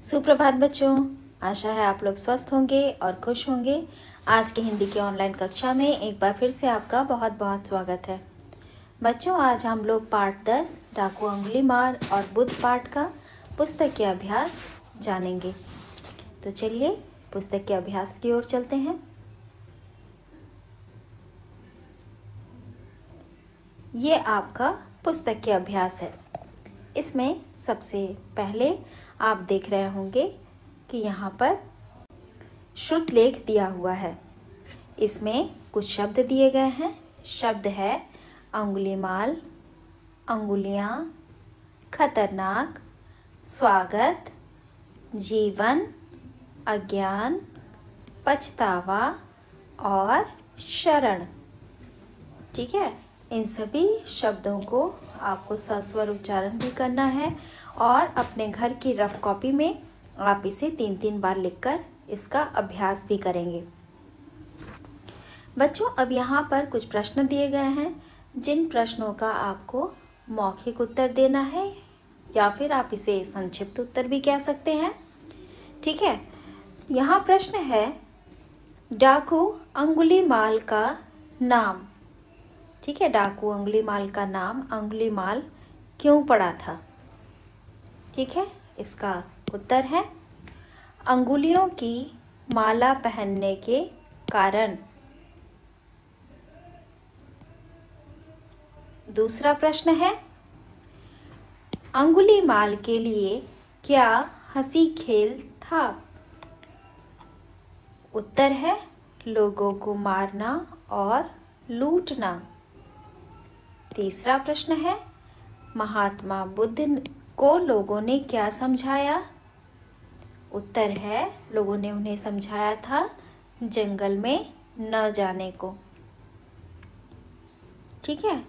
सुप्रभात बच्चों, आशा है आप लोग स्वस्थ होंगे और खुश होंगे। आज की हिंदी की ऑनलाइन कक्षा में एक बार फिर से आपका बहुत बहुत स्वागत है। बच्चों, आज हम लोग पाठ 10 डाकू अंगुलीमाल और बुद्ध पाठ का पुस्तक के अभ्यास जानेंगे। तो चलिए पुस्तक के अभ्यास की ओर चलते हैं। ये आपका पुस्तक के अभ्यास है। इसमें सबसे पहले आप देख रहे होंगे कि यहाँ पर श्रुत लेख दिया हुआ है। इसमें कुछ शब्द दिए गए हैं। शब्द है अंगुलीमाल, अंगुलियाँ, खतरनाक, स्वागत, जीवन, अज्ञान, पछतावा और शरण। ठीक है, इन सभी शब्दों को आपको सस्वर उच्चारण भी करना है और अपने घर की रफ कॉपी में आप इसे 3-3 बार लिखकर इसका अभ्यास भी करेंगे। बच्चों, अब यहाँ पर कुछ प्रश्न दिए गए हैं, जिन प्रश्नों का आपको मौखिक उत्तर देना है या फिर आप इसे संक्षिप्त उत्तर भी कह सकते हैं। ठीक है, यहाँ प्रश्न है, डाकू अंगुलीमाल का नाम। ठीक है, डाकू अंगुलीमाल का नाम अंगुलीमाल क्यों पड़ा था? ठीक है, इसका उत्तर है अंगुलियों की माला पहनने के कारण। दूसरा प्रश्न है, अंगुलीमाल के लिए क्या हंसी खेल था? उत्तर है लोगों को मारना और लूटना। तीसरा प्रश्न है, महात्मा बुद्ध को लोगों ने क्या समझाया? उत्तर है लोगों ने उन्हें समझाया था जंगल में न जाने को। ठीक है,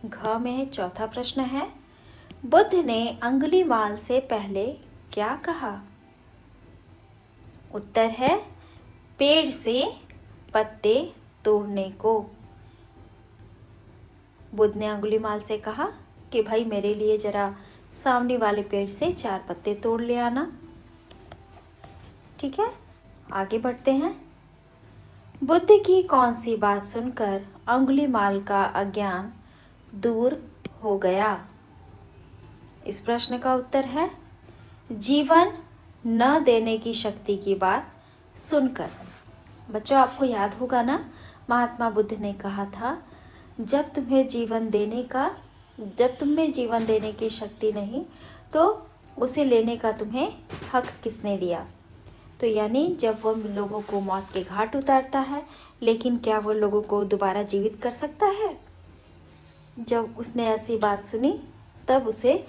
घ में चौथा प्रश्न है, बुद्ध ने अंगुलीमाल से पहले क्या कहा? उत्तर है पेड़ से पत्ते तोड़ने को। बुद्ध ने अंगुलीमाल से कहा कि भाई मेरे लिए जरा सामने वाले पेड़ से 4 पत्ते तोड़ ले आना। ठीक है, आगे बढ़ते हैं। बुद्ध की कौन सी बात सुनकर अंगुलीमाल का अज्ञान दूर हो गया? इस प्रश्न का उत्तर है जीवन न देने की शक्ति की बात सुनकर। बच्चों, आपको याद होगा ना, महात्मा बुद्ध ने कहा था जब तुम में जीवन देने की शक्ति नहीं तो उसे लेने का तुम्हें हक किसने दिया? तो यानी जब वो लोगों को मौत के घाट उतारता है, लेकिन क्या वो लोगों को दोबारा जीवित कर सकता है? जब उसने ऐसी बात सुनी तब उसे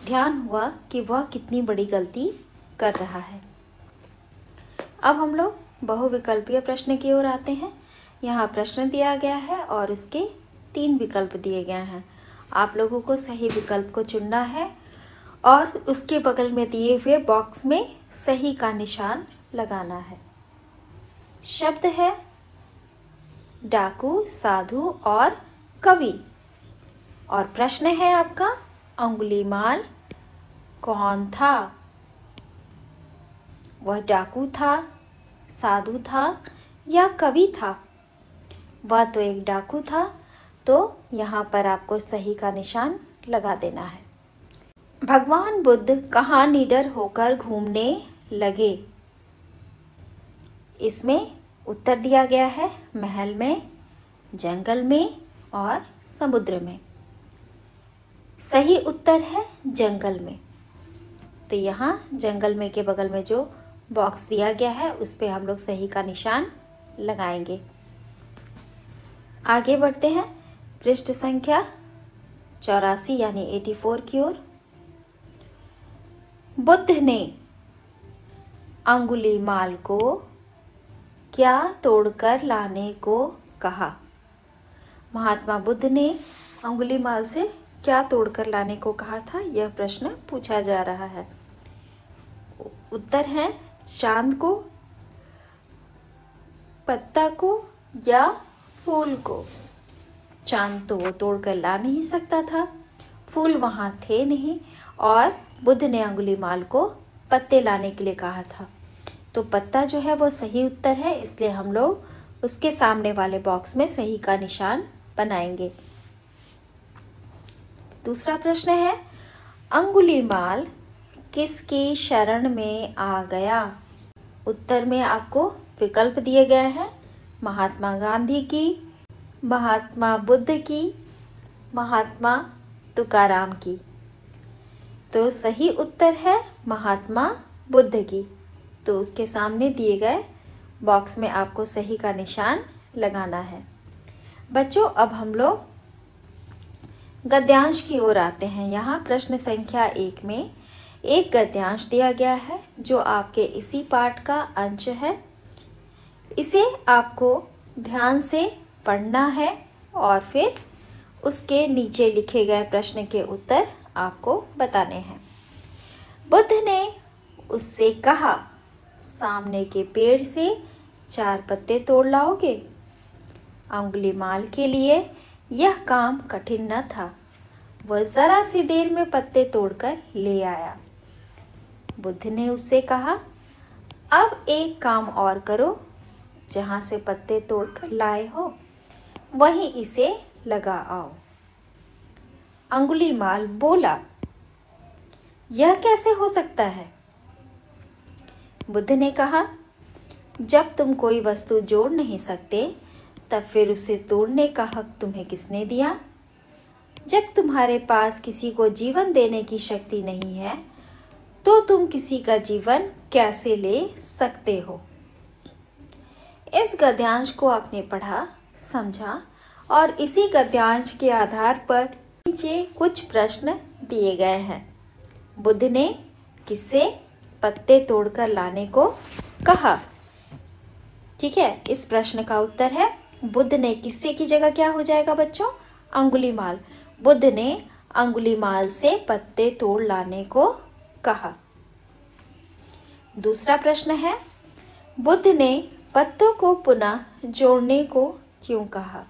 ध्यान हुआ कि वह कितनी बड़ी गलती कर रहा है। अब हम लोग बहुविकल्पीय प्रश्न की ओर आते हैं। यहाँ प्रश्न दिया गया है और उसके 3 विकल्प दिए गए हैं। आप लोगों को सही विकल्प को चुनना है और उसके बगल में दिए हुए बॉक्स में सही का निशान लगाना है। शब्द है डाकू, साधु और कवि। और प्रश्न है आपका अंगुलीमाल कौन था? वह डाकू था, साधु था या कवि था? वह तो एक डाकू था, तो यहाँ पर आपको सही का निशान लगा देना है। भगवान बुद्ध कहाँ निडर होकर घूमने लगे? इसमें उत्तर दिया गया है महल में, जंगल में और समुद्र में। सही उत्तर है जंगल में। तो यहाँ जंगल में के बगल में जो बॉक्स दिया गया है उस पे हम लोग सही का निशान लगाएंगे। आगे बढ़ते हैं पृष्ठ संख्या 84 यानी 84 की ओर। बुद्ध ने अंगुलीमाल को क्या तोड़कर लाने को कहा? महात्मा बुद्ध ने अंगुलीमाल से क्या तोड़कर लाने को कहा था, यह प्रश्न पूछा जा रहा है। उत्तर है चांद को, पत्ता को या फूल को। चांद तो वो तोड़ कर ला नहीं सकता था, फूल वहाँ थे नहीं और बुद्ध ने अंगुलीमाल को पत्ते लाने के लिए कहा था। तो पत्ता जो है वो सही उत्तर है, इसलिए हम लोग उसके सामने वाले बॉक्स में सही का निशान बनाएंगे। दूसरा प्रश्न है, अंगुलीमाल किसकी शरण में आ गया? उत्तर में आपको विकल्प दिए गए हैं, महात्मा गांधी की, महात्मा बुद्ध की, महात्मा तुकाराम की। तो सही उत्तर है महात्मा बुद्ध की। तो उसके सामने दिए गए बॉक्स में आपको सही का निशान लगाना है। बच्चों, अब हम लोग गद्यांश की ओर आते हैं। यहाँ प्रश्न संख्या 1 में एक गद्यांश दिया गया है जो आपके इसी पाठ का अंश है। इसे आपको ध्यान से पढ़ना है और फिर उसके नीचे लिखे गए प्रश्न के उत्तर आपको बताने हैं। बुद्ध ने उससे कहा, सामने के पेड़ से 4 पत्ते तोड़ लाओगे? अंगुलीमाल के लिए यह काम कठिन न था। वह जरा सी देर में पत्ते तोड़कर ले आया। बुद्ध ने उससे कहा, अब एक काम और करो, जहाँ से पत्ते तोड़कर लाए हो वहीं इसे लगा आओ। अंगुलीमाल बोला, यह कैसे हो सकता है? बुद्ध ने कहा, जब तुम कोई वस्तु जोड़ नहीं सकते तब फिर उसे तोड़ने का हक तुम्हें किसने दिया? जब तुम्हारे पास किसी को जीवन देने की शक्ति नहीं है तो तुम किसी का जीवन कैसे ले सकते हो? इस गद्यांश को आपने पढ़ा, समझा और इसी गद्यांश के आधार पर नीचे कुछ प्रश्न दिए गए हैं। बुद्ध ने किससे पत्ते तोड़कर लाने को कहा? ठीक है, इस प्रश्न का उत्तर है बुद्ध ने किससे की जगह क्या हो जाएगा बच्चों? अंगुलीमाल। बुद्ध ने अंगुलीमाल से पत्ते तोड़ लाने को कहा। दूसरा प्रश्न है, बुद्ध ने पत्तों को पुनः जोड़ने को क्यों कहा?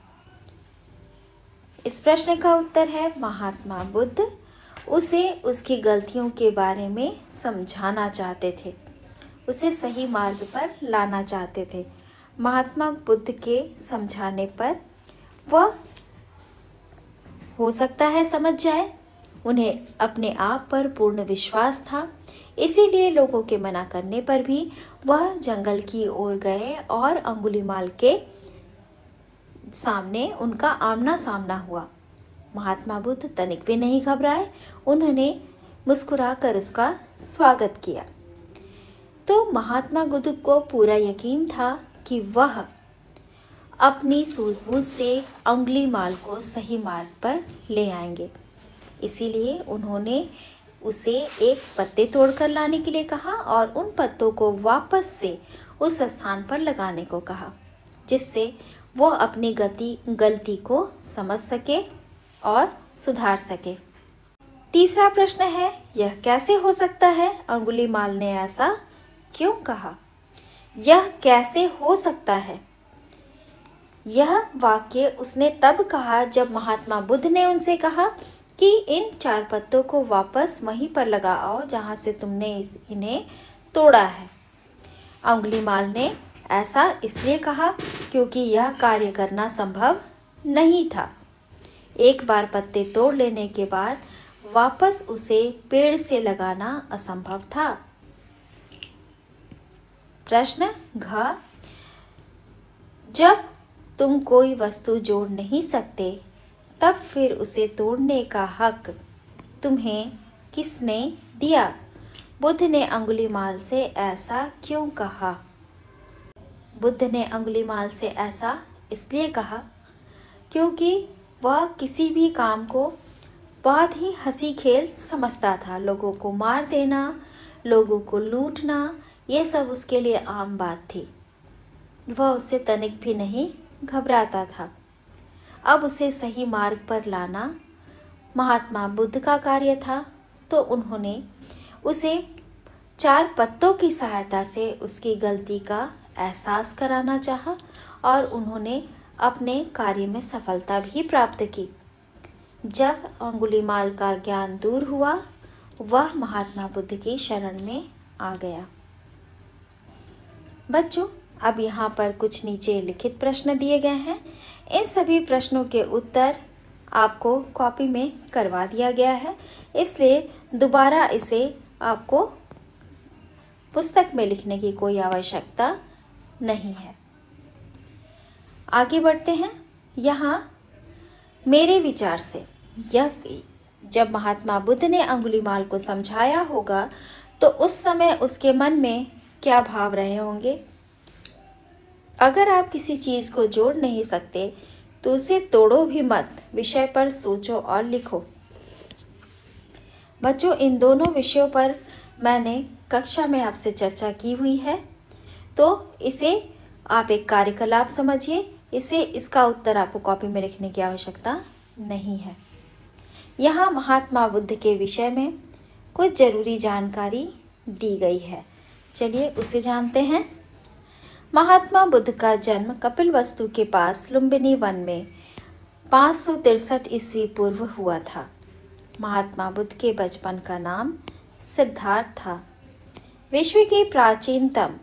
इस प्रश्न का उत्तर है महात्मा बुद्ध उसे उसकी गलतियों के बारे में समझाना चाहते थे, उसे सही मार्ग पर लाना चाहते थे। महात्मा बुद्ध के समझाने पर वह हो सकता है समझ जाए। उन्हें अपने आप पर पूर्ण विश्वास था, इसीलिए लोगों के मना करने पर भी वह जंगल की ओर गए और अंगुलीमाल के सामने उनका आमना सामना हुआ। महात्मा बुद्ध तनिक भी नहीं घबराए, उन्होंने मुस्कुराकर उसका स्वागत किया। तो महात्मा बुद्ध को पूरा यकीन था कि वह अपनी सूझबूझ से अंगुलीमाल को सही मार्ग पर ले आएंगे, इसीलिए उन्होंने उसे एक पत्ते तोड़कर लाने के लिए कहा और उन पत्तों को वापस से उस स्थान पर लगाने को कहा, जिससे वो अपनी गलती को समझ सके और सुधार सके। तीसरा प्रश्न है, यह कैसे हो सकता है? अंगुलीमाल ने ऐसा क्यों कहा? यह कैसे हो सकता है? यह वाक्य उसने तब कहा जब महात्मा बुद्ध ने उनसे कहा कि इन 4 पत्तों को वापस वहीं पर लगा आओ जहाँ से तुमने इन्हें तोड़ा है। अंगुलीमाल ने ऐसा इसलिए कहा क्योंकि यह कार्य करना संभव नहीं था। एक बार पत्ते तोड़ लेने के बाद वापस उसे पेड़ से लगाना असंभव था। प्रश्न घ, जब तुम कोई वस्तु जोड़ नहीं सकते तब फिर उसे तोड़ने का हक तुम्हें किसने दिया? बुद्ध ने अंगुलीमाल से ऐसा क्यों कहा? बुद्ध ने अंगुलीमाल से ऐसा इसलिए कहा क्योंकि वह किसी भी काम को बहुत ही हंसी खेल समझता था। लोगों को मार देना, लोगों को लूटना, ये सब उसके लिए आम बात थी। वह उससे तनिक भी नहीं घबराता था। अब उसे सही मार्ग पर लाना महात्मा बुद्ध का कार्य था, तो उन्होंने उसे 4 पत्तों की सहायता से उसकी गलती का एहसास कराना चाहा और उन्होंने अपने कार्य में सफलता भी प्राप्त की। जब अंगुलीमाल का ज्ञान दूर हुआ, वह महात्मा बुद्ध की शरण में आ गया। बच्चों, अब यहाँ पर कुछ नीचे लिखित प्रश्न दिए गए हैं। इन सभी प्रश्नों के उत्तर आपको कॉपी में करवा दिया गया है, इसलिए दोबारा इसे आपको पुस्तक में लिखने की कोई आवश्यकता नहीं है। आगे बढ़ते हैं। यहाँ मेरे विचार से यह जब महात्मा बुद्ध ने अंगुलीमाल को समझाया होगा तो उस समय उसके मन में क्या भाव रहे होंगे। अगर आप किसी चीज़ को जोड़ नहीं सकते तो उसे तोड़ो भी मत, विषय पर सोचो और लिखो। बच्चों, इन दोनों विषयों पर मैंने कक्षा में आपसे चर्चा की हुई है, तो इसे आप एक कार्यकलाप समझिए। इसका उत्तर आपको कॉपी में लिखने की आवश्यकता नहीं है। यहाँ महात्मा बुद्ध के विषय में कुछ ज़रूरी जानकारी दी गई है, चलिए उसे जानते हैं। महात्मा बुद्ध का जन्म कपिलवस्तु के पास लुम्बिनी वन में 563 ईस्वी पूर्व हुआ था। महात्मा बुद्ध के बचपन का नाम सिद्धार्थ था। विश्व की प्राचीनतम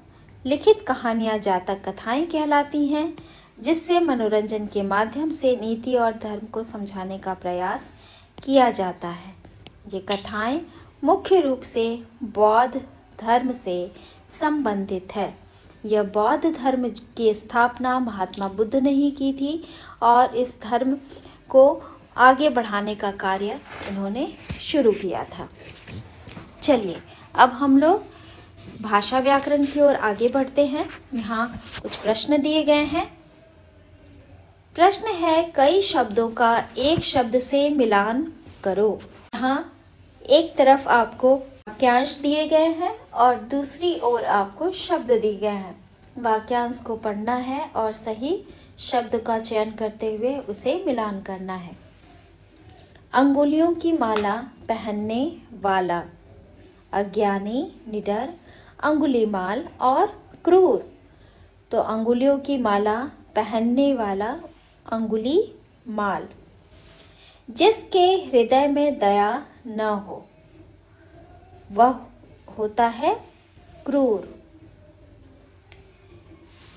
लिखित कहानियाँ जातक कथाएं कहलाती हैं, जिससे मनोरंजन के माध्यम से नीति और धर्म को समझाने का प्रयास किया जाता है। ये कथाएं मुख्य रूप से बौद्ध धर्म से संबंधित है। यह बौद्ध धर्म की स्थापना महात्मा बुद्ध ने ही की थी और इस धर्म को आगे बढ़ाने का कार्य इन्होंने शुरू किया था। चलिए अब हम लोग भाषा व्याकरण की ओर आगे बढ़ते हैं। यहाँ कुछ प्रश्न दिए गए हैं। प्रश्न है, कई शब्दों का एक शब्द से मिलान करो। यहाँ एक तरफ आपको वाक्यांश दिए गए हैं और दूसरी ओर आपको शब्द दिए गए हैं। वाक्यांश को पढ़ना है और सही शब्द का चयन करते हुए उसे मिलान करना है। अंगुलियों की माला पहनने वाला, अज्ञानी, निडर, अंगुलीमाल और क्रूर। तो अंगुलियों की माला पहनने वाला अंगुलीमाल। जिसके हृदय में दया न हो वह होता है क्रूर।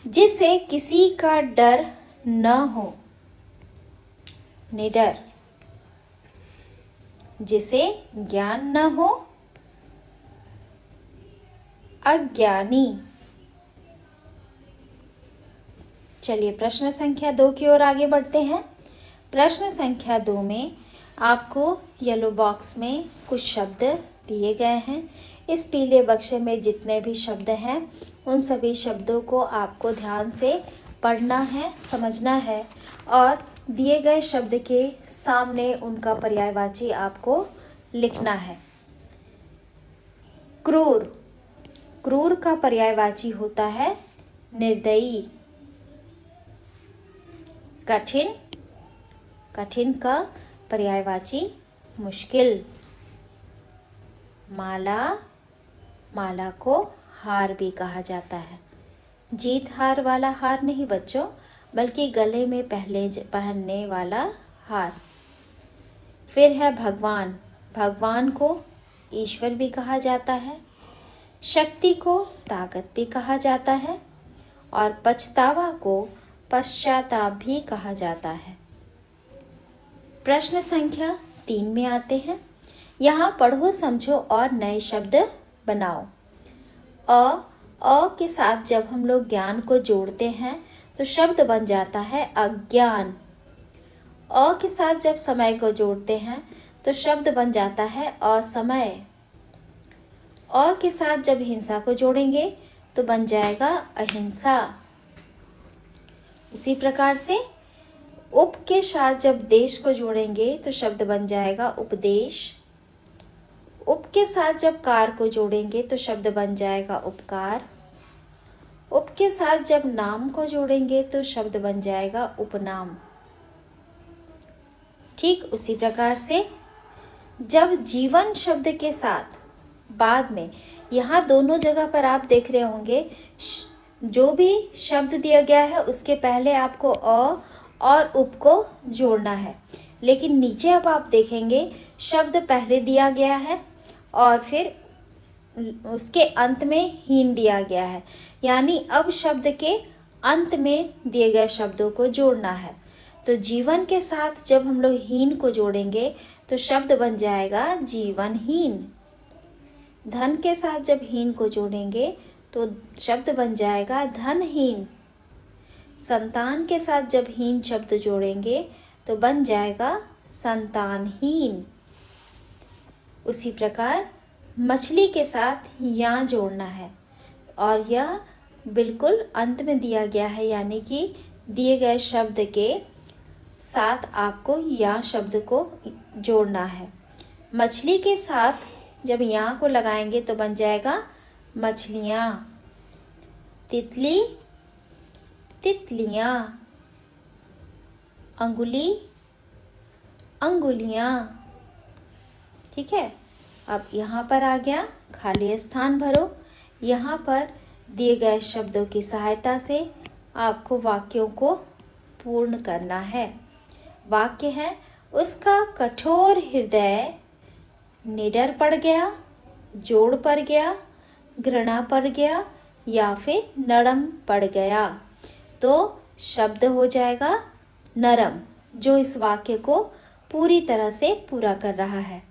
जिसे किसी का डर न हो, निडर। जिसे ज्ञान न हो, अज्ञानी। चलिए प्रश्न संख्या 2 की ओर आगे बढ़ते हैं। प्रश्न संख्या 2 में आपको येलो बॉक्स में कुछ शब्द दिए गए हैं। इस पीले बक्से में जितने भी शब्द हैं उन सभी शब्दों को आपको ध्यान से पढ़ना है, समझना है और दिए गए शब्द के सामने उनका पर्यायवाची आपको लिखना है। क्रूर, क्रूर का पर्यायवाची होता है निर्दयी। कठिन, कठिन का पर्यायवाची मुश्किल। माला, माला को हार भी कहा जाता है। जीत हार वाला हार नहीं बच्चों, बल्कि गले में पहनने वाला हार। फिर है भगवान, भगवान को ईश्वर भी कहा जाता है। शक्ति को ताकत भी कहा जाता है और पछतावा को पश्चाताप भी कहा जाता है। प्रश्न संख्या 3 में आते हैं। यहाँ पढ़ो, समझो और नए शब्द बनाओ। अ के साथ जब हम लोग ज्ञान को जोड़ते हैं तो शब्द बन जाता है अज्ञान। अ के साथ जब समय को जोड़ते हैं तो शब्द बन जाता है असमय। अ के साथ जब हिंसा को जोड़ेंगे तो बन जाएगा अहिंसा। उसी प्रकार से उप के साथ जब देश को जोड़ेंगे तो शब्द बन जाएगा उपदेश। उप के साथ जब कार को जोड़ेंगे तो शब्द बन जाएगा उपकार। उप के साथ जब नाम को जोड़ेंगे तो शब्द बन जाएगा उपनाम। ठीक उसी प्रकार से जब जीवन शब्द के साथ बाद में, यहाँ दोनों जगह पर आप देख रहे होंगे जो भी शब्द दिया गया है उसके पहले आपको अ और उप को जोड़ना है, लेकिन नीचे अब आप देखेंगे शब्द पहले दिया गया है और फिर उसके अंत में हीन दिया गया है, यानी अब शब्द के अंत में दिए गए शब्दों को जोड़ना है। तो जीवन के साथ जब हम लोग हीन को जोड़ेंगे तो शब्द बन जाएगा जीवनहीन। धन के साथ जब हीन को जोड़ेंगे तो शब्द बन जाएगा धनहीन। संतान के साथ जब हीन शब्द जोड़ेंगे तो बन जाएगा संतानहीन। उसी प्रकार मछली के साथ या जोड़ना है और यह बिल्कुल अंत में दिया गया है, यानी कि दिए गए शब्द के साथ आपको या शब्द को जोड़ना है। मछली के साथ जब या को लगाएंगे तो बन जाएगा मछलियाँ। तितली तितलियाँ। अंगुली अंगुलियाँ। ठीक है, अब यहाँ पर आ गया खाली स्थान भरो। यहाँ पर दिए गए शब्दों की सहायता से आपको वाक्यों को पूर्ण करना है। वाक्य है, उसका कठोर हृदय निडर पड़ गया, जोड़ पड़ गया, घृणा पड़ गया या फिर नरम पड़ गया। तो शब्द हो जाएगा नरम, जो इस वाक्य को पूरी तरह से पूरा कर रहा है।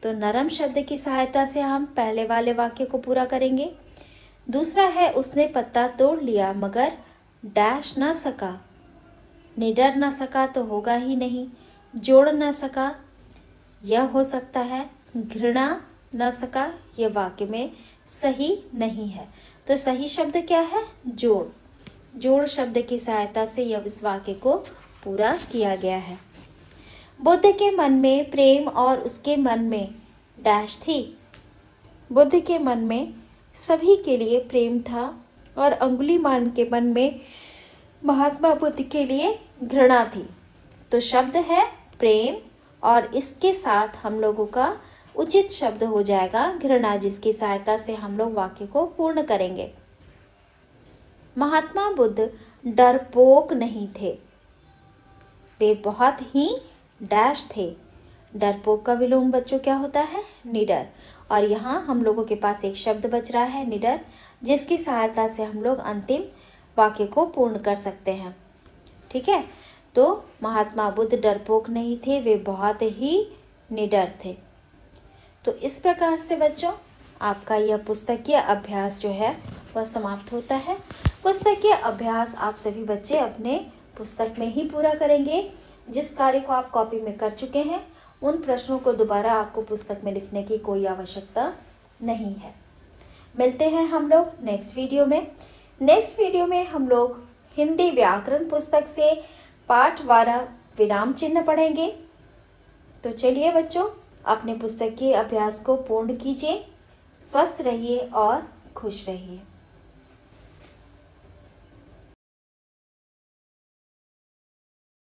तो नरम शब्द की सहायता से हम पहले वाले वाक्य को पूरा करेंगे। दूसरा है, उसने पत्ता तोड़ लिया मगर डैश ना सका। निडर ना सका तो होगा ही नहीं। जोड़ ना सका यह हो सकता है। घृणा न सका यह वाक्य में सही नहीं है। तो सही शब्द क्या है? जोड़। जोड़ शब्द की सहायता से यह इस वाक्य को पूरा किया गया है। बुद्ध के मन में प्रेम और उसके मन में डैश थी। बुद्ध के मन में सभी के लिए प्रेम था और अंगुलीमान के मन में महात्मा बुद्ध के लिए घृणा थी। तो शब्द है प्रेम और इसके साथ हम लोगों का उचित शब्द हो जाएगा घृणा, जिसकी सहायता से हम लोग वाक्य को पूर्ण करेंगे। महात्मा बुद्ध डरपोक नहीं थे, वे बहुत ही डैश थे। डरपोक का विलोम बच्चों क्या होता है? निडर। और यहाँ हम लोगों के पास एक शब्द बच रहा है निडर, जिसकी सहायता से हम लोग अंतिम वाक्य को पूर्ण कर सकते हैं। ठीक है, तो महात्मा बुद्ध डरपोक नहीं थे, वे बहुत ही निडर थे। तो इस प्रकार से बच्चों आपका यह पुस्तकीय अभ्यास जो है वह समाप्त होता है। पुस्तकीय अभ्यास आप सभी बच्चे अपने पुस्तक में ही पूरा करेंगे। जिस कार्य को आप कॉपी में कर चुके हैं उन प्रश्नों को दोबारा आपको पुस्तक में लिखने की कोई आवश्यकता नहीं है। मिलते हैं हम लोग नेक्स्ट वीडियो में। नेक्स्ट वीडियो में हम लोग हिंदी व्याकरण पुस्तक से पाठ 12 विराम चिन्ह पढ़ेंगे। तो चलिए बच्चों, अपने पुस्तकीय अभ्यास को पूर्ण कीजिए। स्वस्थ रहिए और खुश रहिए।